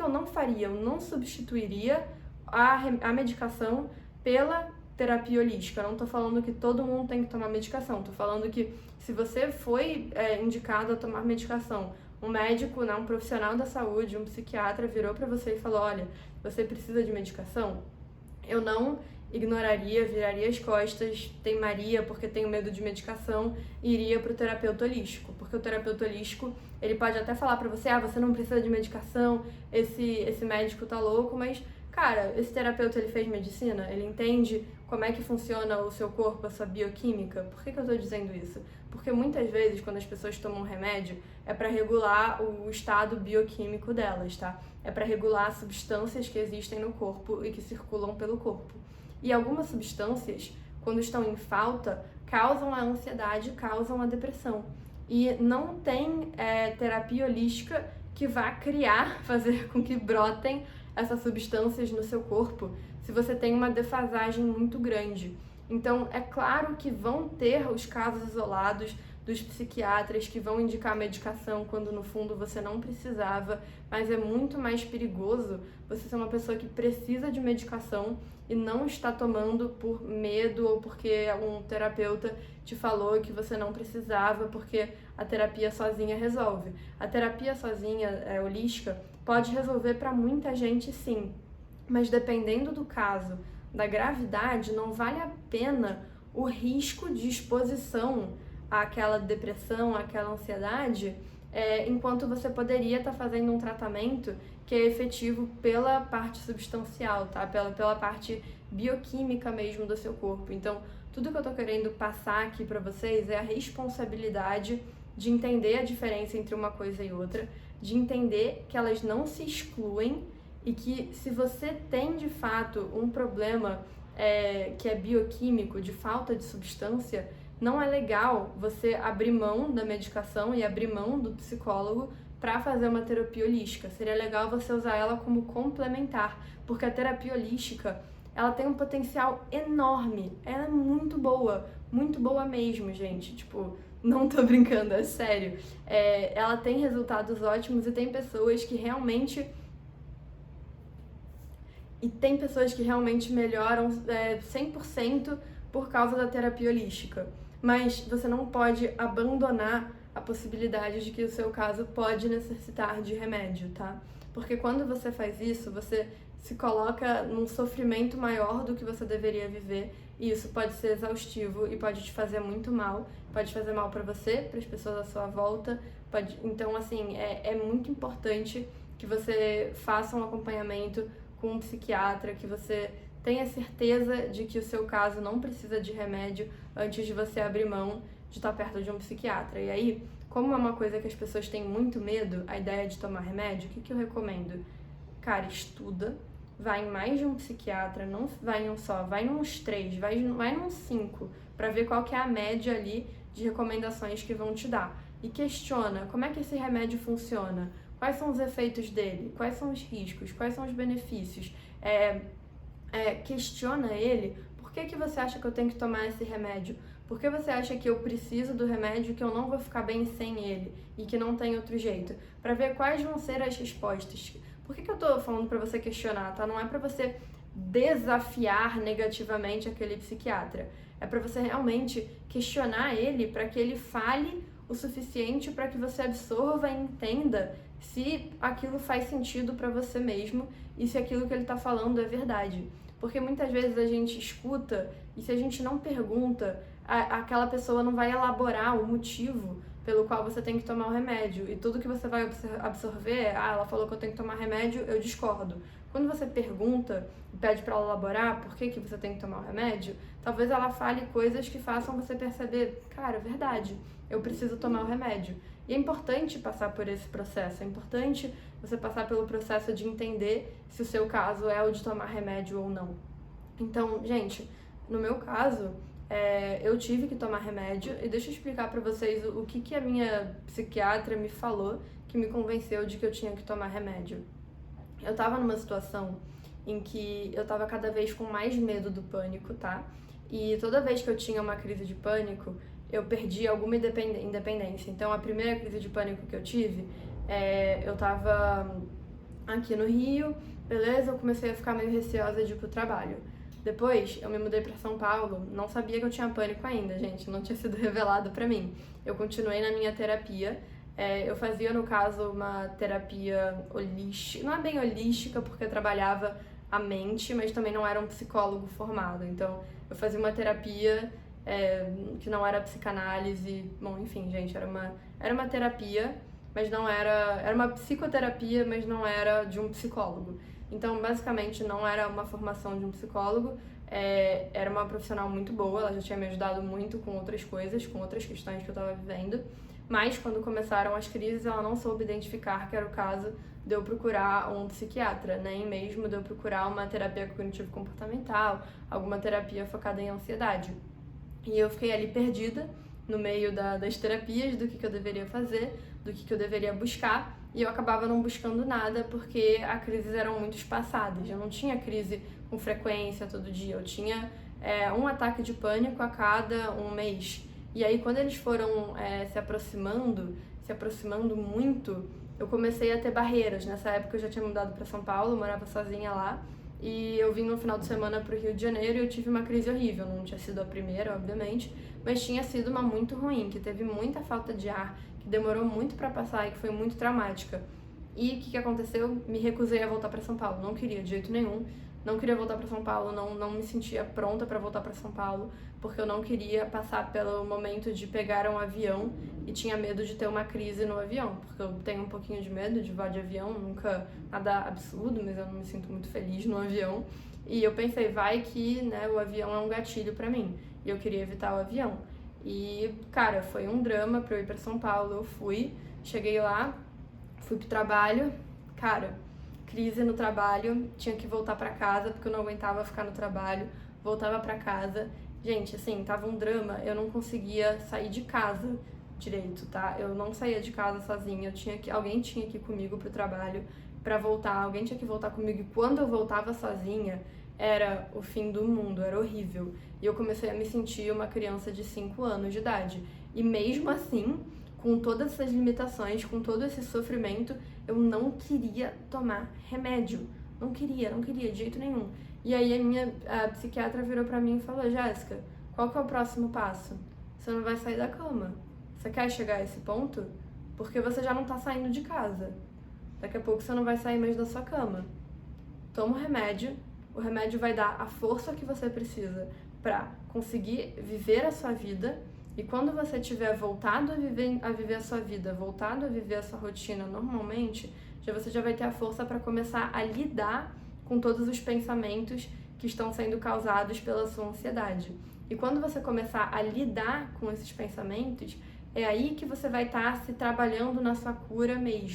eu não faria? Eu não substituiria a medicação pela terapia holística. Eu não tô falando que todo mundo tem que tomar medicação, tô falando que se você foi indicado a tomar medicação, um médico, né, um profissional da saúde, um psiquiatra virou para você e falou, olha, você precisa de medicação, eu não ignoraria, viraria as costas, teimaria porque tenho medo de medicação e iria pro terapeuta holístico, porque o terapeuta holístico, ele pode até falar pra você, você não precisa de medicação, esse médico tá louco, mas, cara, esse terapeuta, ele fez medicina, ele entende como é que funciona o seu corpo, a sua bioquímica. Por que eu tô dizendo isso? Porque muitas vezes, quando as pessoas tomam remédio, é para regular o estado bioquímico delas, tá? É para regular substâncias que existem no corpo e que circulam pelo corpo. E algumas substâncias, quando estão em falta, causam a ansiedade, causam a depressão. E não tem terapia holística que vá fazer com que brotem essas substâncias no seu corpo se você tem uma defasagem muito grande. Então, é claro que vão ter os casos isolados dos psiquiatras que vão indicar medicação quando no fundo você não precisava, mas é muito mais perigoso você ser uma pessoa que precisa de medicação e não está tomando por medo ou porque um terapeuta te falou que você não precisava, porque a terapia sozinha resolve. A terapia sozinha, holística, pode resolver para muita gente sim, mas dependendo do caso, da gravidade, não vale a pena o risco de exposição àquela depressão, àquela ansiedade, enquanto você poderia estar fazendo um tratamento que é efetivo pela parte substancial, tá? Pela parte bioquímica mesmo do seu corpo. Então, tudo que eu tô querendo passar aqui pra vocês é a responsabilidade de entender a diferença entre uma coisa e outra, de entender que elas não se excluem e que se você tem de fato um problema que é bioquímico, de falta de substância, não é legal você abrir mão da medicação e abrir mão do psicólogo para fazer uma terapia holística. Seria legal você usar ela como complementar, porque a terapia holística, ela tem um potencial enorme, ela é muito boa mesmo, gente, tipo, não tô brincando, é sério. Ela tem resultados ótimos e tem pessoas que realmente melhoram 100% por causa da terapia holística. Mas você não pode abandonar a possibilidade de que o seu caso pode necessitar de remédio, tá? Porque quando você faz isso, você se coloca num sofrimento maior do que você deveria viver, e isso pode ser exaustivo e pode te fazer muito mal, pode fazer mal para você, para as pessoas à sua volta, então, assim, é muito importante que você faça um acompanhamento com um psiquiatra, que você tenha certeza de que o seu caso não precisa de remédio antes de você abrir mão de estar perto de um psiquiatra. E aí, como é uma coisa que as pessoas têm muito medo, a ideia de tomar remédio, o que eu recomendo? Cara, estuda, vai em mais de um psiquiatra, não vai em um só, vai em uns 3, vai em uns 5, para ver qual que é a média ali de recomendações que vão te dar. E questiona como é que esse remédio funciona, quais são os efeitos dele, quais são os riscos, quais são os benefícios. Questiona ele, por que você acha que eu tenho que tomar esse remédio? Por que você acha que eu preciso do remédio e que eu não vou ficar bem sem ele e que não tem outro jeito? Para ver quais vão ser as respostas. Por que eu tô falando para você questionar, tá? Não é para você desafiar negativamente aquele psiquiatra. É para você realmente questionar ele para que ele fale o suficiente para que você absorva e entenda se aquilo faz sentido para você mesmo e se aquilo que ele tá falando é verdade. Porque muitas vezes a gente escuta e se a gente não pergunta, aquela pessoa não vai elaborar o motivo pelo qual você tem que tomar o remédio. E tudo que você vai absorver é, ela falou que eu tenho que tomar remédio, eu discordo. Quando você pergunta e pede para ela elaborar por que você tem que tomar o remédio, talvez ela fale coisas que façam você perceber, cara, é verdade, eu preciso tomar o remédio. E é importante passar por esse processo, é importante você passar pelo processo de entender se o seu caso é o de tomar remédio ou não. Então, gente, no meu caso, eu tive que tomar remédio e deixa eu explicar pra vocês o que a minha psiquiatra me falou que me convenceu de que eu tinha que tomar remédio. Eu tava numa situação em que eu tava cada vez com mais medo do pânico, tá? E toda vez que eu tinha uma crise de pânico, eu perdi alguma independência. Então, a primeira crise de pânico que eu tive, eu tava aqui no Rio, beleza, eu comecei a ficar meio receosa de ir pro trabalho. Depois, eu me mudei para São Paulo, não sabia que eu tinha pânico ainda, gente, não tinha sido revelado para mim. Eu continuei na minha terapia, eu fazia, no caso, uma terapia holística, não é bem holística porque eu trabalhava a mente, mas também não era um psicólogo formado, então eu fazia uma terapia que não era psicanálise, bom, enfim, gente, era uma terapia, mas não era uma psicoterapia, mas não era de um psicólogo. Então, basicamente, não era uma formação de um psicólogo, era uma profissional muito boa, ela já tinha me ajudado muito com outras coisas, com outras questões que eu estava vivendo, mas quando começaram as crises, ela não soube identificar que era o caso de eu procurar um psiquiatra, nem mesmo de eu procurar uma terapia cognitivo-comportamental, alguma terapia focada em ansiedade. E eu fiquei ali perdida no meio das terapias, do que eu deveria fazer, do que eu deveria buscar, e eu acabava não buscando nada porque as crises eram muito espaçadas. Eu não tinha crise com frequência todo dia, eu tinha um ataque de pânico a cada um mês. E aí, quando eles foram se aproximando muito, eu comecei a ter barreiras. Nessa época eu já tinha mudado para São Paulo, eu morava sozinha lá, e eu vim no final de semana para o Rio de Janeiro e eu tive uma crise horrível. Não tinha sido a primeira, obviamente, mas tinha sido uma muito ruim, que teve muita falta de ar, que demorou muito para passar e que foi muito traumática. E o que aconteceu? Me recusei a voltar para São Paulo, não queria de jeito nenhum. Não queria voltar para São Paulo, não me sentia pronta para voltar para São Paulo, porque eu não queria passar pelo momento de pegar um avião e tinha medo de ter uma crise no avião, porque eu tenho um pouquinho de medo de voar de avião, nunca nada absurdo, mas eu não me sinto muito feliz no avião. E eu pensei, vai que, né, o avião é um gatilho para mim, e eu queria evitar o avião. E, cara, foi um drama para eu ir para São Paulo. Eu fui, cheguei lá, fui pro trabalho, cara, crise no trabalho, tinha que voltar pra casa porque eu não aguentava ficar no trabalho, voltava pra casa. Gente, assim, tava um drama, eu não conseguia sair de casa direito, tá? Eu não saía de casa sozinha, alguém tinha que ir comigo pro trabalho pra voltar, alguém tinha que voltar comigo. E quando eu voltava sozinha, era o fim do mundo, era horrível. E eu comecei a me sentir uma criança de 5 anos de idade. E mesmo assim, com todas essas limitações, com todo esse sofrimento, eu não queria tomar remédio. Não queria de jeito nenhum. E aí a psiquiatra virou pra mim e falou, Jéssica, qual que é o próximo passo? Você não vai sair da cama. Você quer chegar a esse ponto? Porque você já não tá saindo de casa. Daqui a pouco você não vai sair mais da sua cama. Toma o remédio vai dar a força que você precisa pra conseguir viver a sua vida. E quando você tiver voltado a viver a sua vida, voltado a viver a sua rotina normalmente, você já vai ter a força para começar a lidar com todos os pensamentos que estão sendo causados pela sua ansiedade. E quando você começar a lidar com esses pensamentos, é aí que você vai estar se trabalhando na sua cura mesmo.